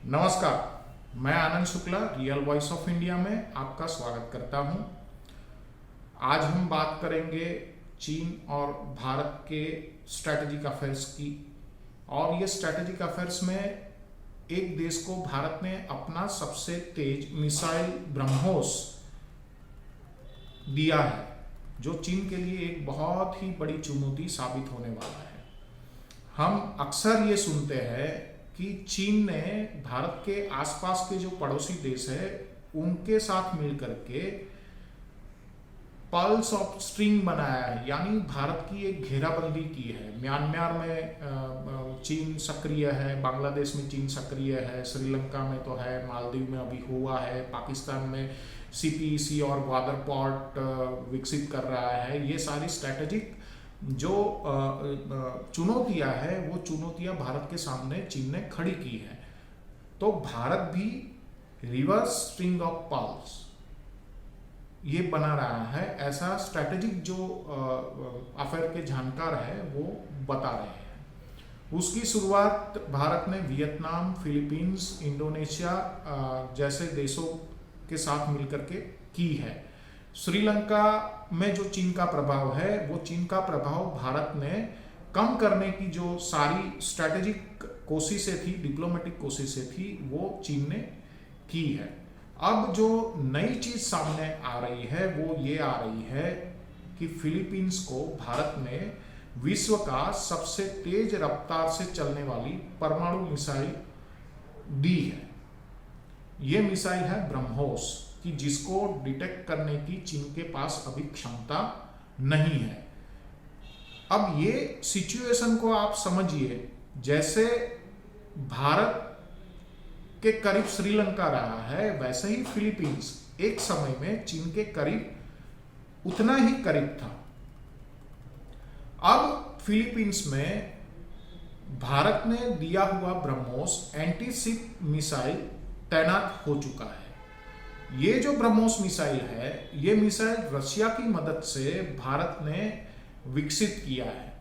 नमस्कार, मैं Anand Shukla real voice of India में आपका स्वागत करता हूं। आज हम बात करेंगे चीन और भारत के स्ट्रैटेजिक अफेयर्स की। और ये स्ट्रैटेजिक अफेयर्स में एक देश को भारत ने अपना सबसे तेज मिसाइल ब्रह्मोस दिया है, जो चीन के लिए एक बहुत ही बड़ी चुनौती साबित होने वाला है। हम अक्सर ये सुनते हैं कि चीन ने भारत के आसपास के जो पड़ोसी देश है उनके साथ मिलकर के पल्स ऑफ स्ट्रिंग बनाया है, यानी भारत की एक घेराबंदी की है। म्यांमार में चीन सक्रिय है, बांग्लादेश में चीन सक्रिय है, श्रीलंका में तो है, मालदीव में अभी हुआ है, पाकिस्तान में सीपीईसी और ग्वादर पोर्ट विकसित कर रहा है। ये सारी स्ट्रैटेजिक जो चुनौतियां है वो चुनौतियां भारत के सामने चीन ने खड़ी की है। तो भारत भी रिवर्स स्ट्रिंग ऑफ पल्स ये बना रहा है, ऐसा स्ट्रैटेजिक जो अफेयर के जानकार है वो बता रहे हैं। उसकी शुरुआत भारत ने वियतनाम, फिलीपींस, इंडोनेशिया जैसे देशों के साथ मिलकर के की है। श्रीलंका में जो चीन का प्रभाव है वो चीन का प्रभाव भारत ने कम करने की जो सारी स्ट्रैटेजिक कोशिशें थी, डिप्लोमेटिक कोशिशें थी, वो चीन ने की है। अब जो नई चीज सामने आ रही है वो ये आ रही है कि फिलीपींस को भारत ने विश्व का सबसे तेज रफ्तार से चलने वाली परमाणु मिसाइल दी है। ये मिसाइल है ब्रह्मोस कि जिसको डिटेक्ट करने की चीन के पास अभी क्षमता नहीं है। अब ये सिचुएशन को आप समझिए, जैसे भारत के करीब श्रीलंका रहा है वैसे ही फिलीपींस एक समय में चीन के करीब उतना ही करीब था। अब फिलीपींस में भारत ने दिया हुआ ब्रह्मोस एंटी शिप मिसाइल तैनात हो चुका है। ये जो ब्रह्मोस मिसाइल है, ये मिसाइल रशिया की मदद से भारत ने विकसित किया है।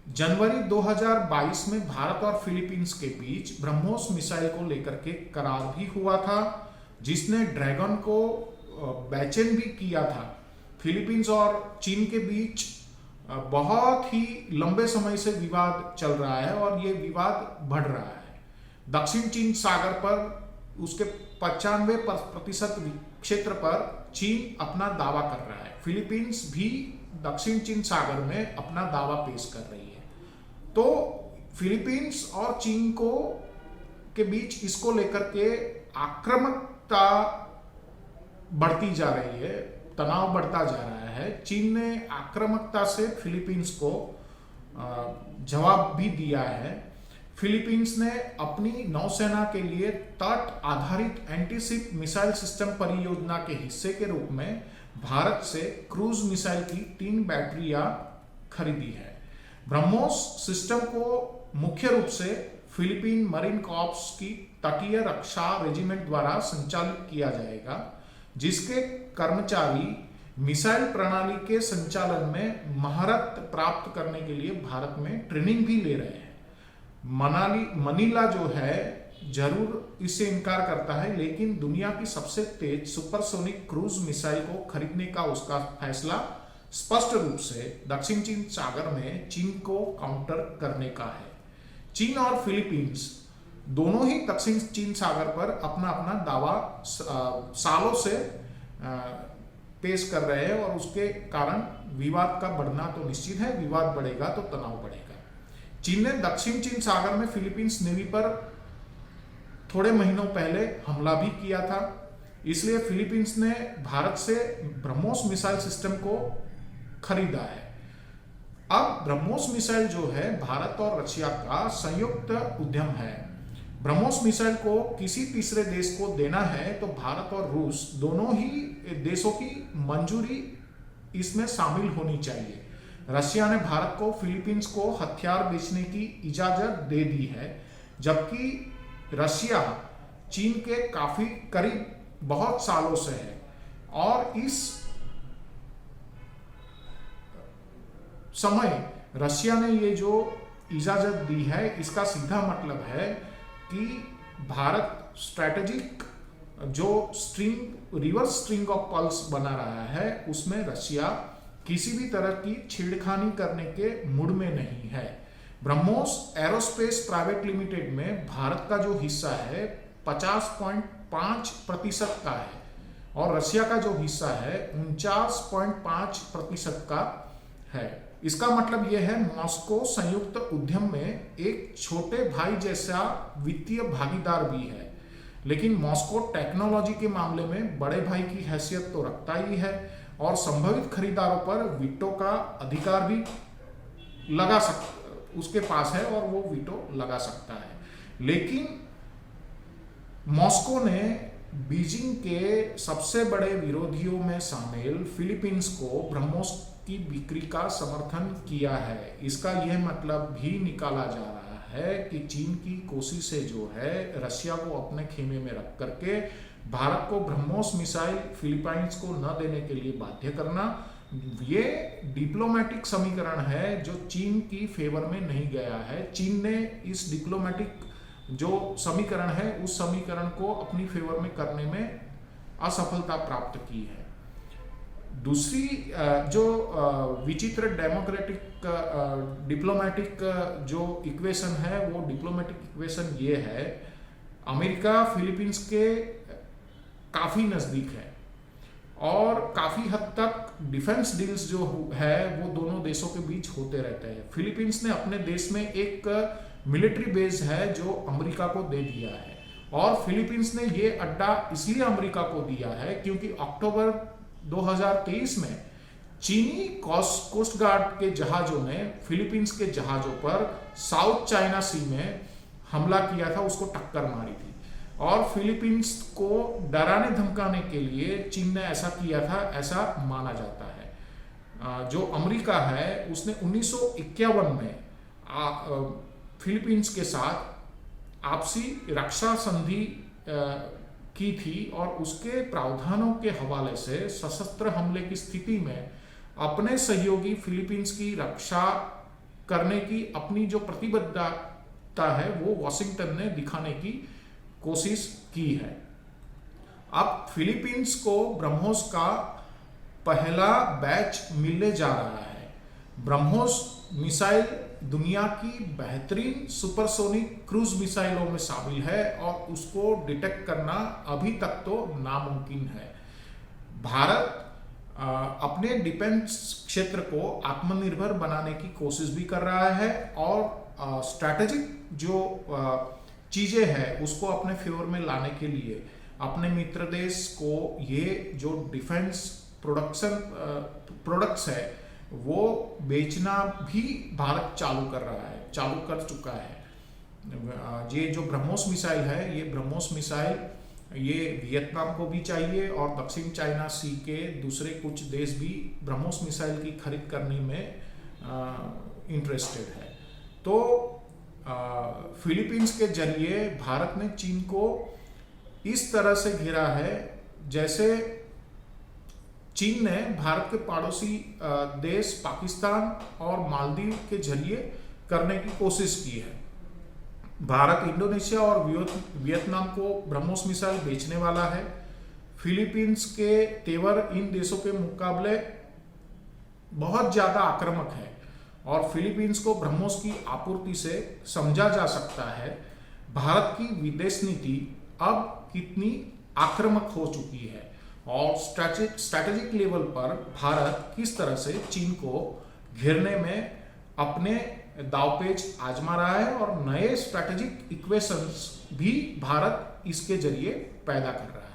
जनवरी 2022 में भारत और फिलीपींस के बीच ब्रह्मोस मिसाइल को लेकर के करार भी हुआ था, जिसने ड्रैगन को बेचैन भी किया था। फिलीपींस और चीन के बीच बहुत ही लंबे समय से विवाद चल रहा है और ये विवाद बढ़ रहा है। दक्षिण चीन सागर पर उसके 95% क्षेत्र पर चीन अपना दावा कर रहा है। फिलीपींस भी दक्षिण चीन सागर में अपना दावा पेश कर रही है। तो फिलीपींस और चीन को के बीच इसको लेकर के आक्रामकता बढ़ती जा रही है, तनाव बढ़ता जा रहा है। चीन ने आक्रामकता से फिलीपींस को जवाब भी दिया है। फिलीपींस ने अपनी नौसेना के लिए तट आधारित एंटी शिप मिसाइल सिस्टम परियोजना के हिस्से के रूप में भारत से क्रूज मिसाइल की 3 बैटरियां खरीदी है। ब्रह्मोस सिस्टम को मुख्य रूप से फिलीपीन मरीन कॉर्प्स की तटीय रक्षा रेजिमेंट द्वारा संचालित किया जाएगा, जिसके कर्मचारी मिसाइल प्रणाली के संचालन में महारत प्राप्त करने के लिए भारत में ट्रेनिंग भी ले रहे हैं। मनीला जो है जरूर इससे इनकार करता है, लेकिन दुनिया की सबसे तेज सुपरसोनिक क्रूज मिसाइल को खरीदने का उसका फैसला स्पष्ट रूप से दक्षिण चीन सागर में चीन को काउंटर करने का है। चीन और फिलीपींस दोनों ही दक्षिण चीन सागर पर अपना अपना दावा सालों से पेश कर रहे हैं और उसके कारण विवाद का बढ़ना तो निश्चित है। विवाद बढ़ेगा तो तनाव बढ़ेगा। चीन ने दक्षिण चीन सागर में फिलीपींस नेवी पर थोड़े महीनों पहले हमला भी किया था, इसलिए फिलीपींस ने भारत से ब्रह्मोस मिसाइल सिस्टम को खरीदा है। अब ब्रह्मोस मिसाइल जो है भारत और रशिया का संयुक्त उद्यम है। ब्रह्मोस मिसाइल को किसी तीसरे देश को देना है तो भारत और रूस दोनों ही देशों की मंजूरी इसमें शामिल होनी चाहिए। रशिया ने भारत को फिलीपींस को हथियार बेचने की इजाजत दे दी है, जबकि रशिया चीन के काफी करीब बहुत सालों से है और इस समय रशिया ने ये जो इजाजत दी है, इसका सीधा मतलब है कि भारत स्ट्रैटेजिक जो रिवर्स स्ट्रिंग ऑफ पल्स बना रहा है उसमें रशिया किसी भी तरह की छेड़खानी करने के मूड में नहीं है। ब्रह्मोस एरोस्पेस प्राइवेट लिमिटेड में भारत का जो हिस्सा है 50.5% का है और रशिया का जो हिस्सा है 49.5% का है। इसका मतलब यह है मॉस्को संयुक्त उद्यम में एक छोटे भाई जैसा वित्तीय भागीदार भी है, लेकिन मॉस्को टेक्नोलॉजी के मामले में बड़े भाई की हैसियत तो रखता ही है और संभावित खरीदारों पर वीटो का अधिकार भी लगा उसके पास है और वो वीटो लगा सकता है। लेकिन मॉस्को ने बीजिंग के सबसे बड़े विरोधियों में शामिल फिलीपींस को ब्रह्मोस की बिक्री का समर्थन किया है। इसका यह मतलब भी निकाला जा रहा है कि चीन की कोशिशें जो है रशिया को अपने खेमे में रख करके भारत को ब्रह्मोस मिसाइल फिलीपाइंस को न देने के लिए बाध्य करना, ये डिप्लोमेटिक समीकरण है जो चीन की फेवर में नहीं गया है। चीन ने इस डिप्लोमेटिक जो समीकरण है उस समीकरण को अपनी फेवर में करने में असफलता प्राप्त की है। दूसरी जो विचित्र डेमोक्रेटिक डिप्लोमेटिक जो इक्वेशन है वो डिप्लोमेटिक इक्वेशन ये है, अमेरिका फिलीपींस के काफी नजदीक है और काफी हद तक डिफेंस डील्स जो है वो दोनों देशों के बीच होते रहते हैं। फिलीपींस ने अपने देश में एक मिलिट्री बेस है जो अमेरिका को दे दिया है और फिलीपींस ने ये अड्डा इसलिए अमेरिका को दिया है क्योंकि अक्टूबर 2023 में चीनी कोस्ट गार्ड के जहाजों ने फिलीपींस के जहाजों पर साउथ चाइना सी में हमला किया था, उसको टक्कर मारी थी और फिलीपींस को डराने धमकाने के लिए चीन ने ऐसा किया था, ऐसा माना जाता है। जो अमेरिका है उसने 1951 में फिलीपींस के साथ आपसी रक्षा संधि की थी और उसके प्रावधानों के हवाले से सशस्त्र हमले की स्थिति में अपने सहयोगी फिलीपींस की रक्षा करने की अपनी जो प्रतिबद्धता है वो वॉशिंगटन ने दिखाने की कोशिश की है। अब फिलीपींस को ब्रह्मोस का पहला बैच मिलने जा रहा है। ब्रह्मोस मिसाइल दुनिया की बेहतरीन सुपरसोनिक क्रूज मिसाइलों में शामिल है और उसको डिटेक्ट करना अभी तक तो नामुमकिन है। भारत अपने डिफेंस क्षेत्र को आत्मनिर्भर बनाने की कोशिश भी कर रहा है और स्ट्रैटेजिक जो चीजें हैं उसको अपने फेवर में लाने के लिए अपने मित्र देश को ये जो डिफेंस प्रोडक्ट्स है वो बेचना भी भारत चालू कर चुका है। ये जो ब्रह्मोस मिसाइल है, ये ब्रह्मोस मिसाइल ये वियतनाम को भी चाहिए और दक्षिण चाइना सी के दूसरे कुछ देश भी ब्रह्मोस मिसाइल की खरीद करने में इंटरेस्टेड है। तो फिलीपींस के जरिए भारत ने चीन को इस तरह से घेरा है जैसे चीन ने भारत के पड़ोसी देश पाकिस्तान और मालदीव के जरिए करने की कोशिश की है। भारत इंडोनेशिया और वियतनाम को ब्रह्मोस मिसाइल बेचने वाला है। फिलीपींस के तेवर इन देशों के मुकाबले बहुत ज्यादा आक्रामक है और फिलीपींस को ब्रह्मोस की आपूर्ति से समझा जा सकता है भारत की विदेश नीति अब कितनी आक्रामक हो चुकी है और स्ट्रैटेजिक लेवल पर भारत किस तरह से चीन को घेरने में अपने दावपेच आजमा रहा है और नए स्ट्रैटेजिक इक्वेशंस भी भारत इसके जरिए पैदा कर रहा है।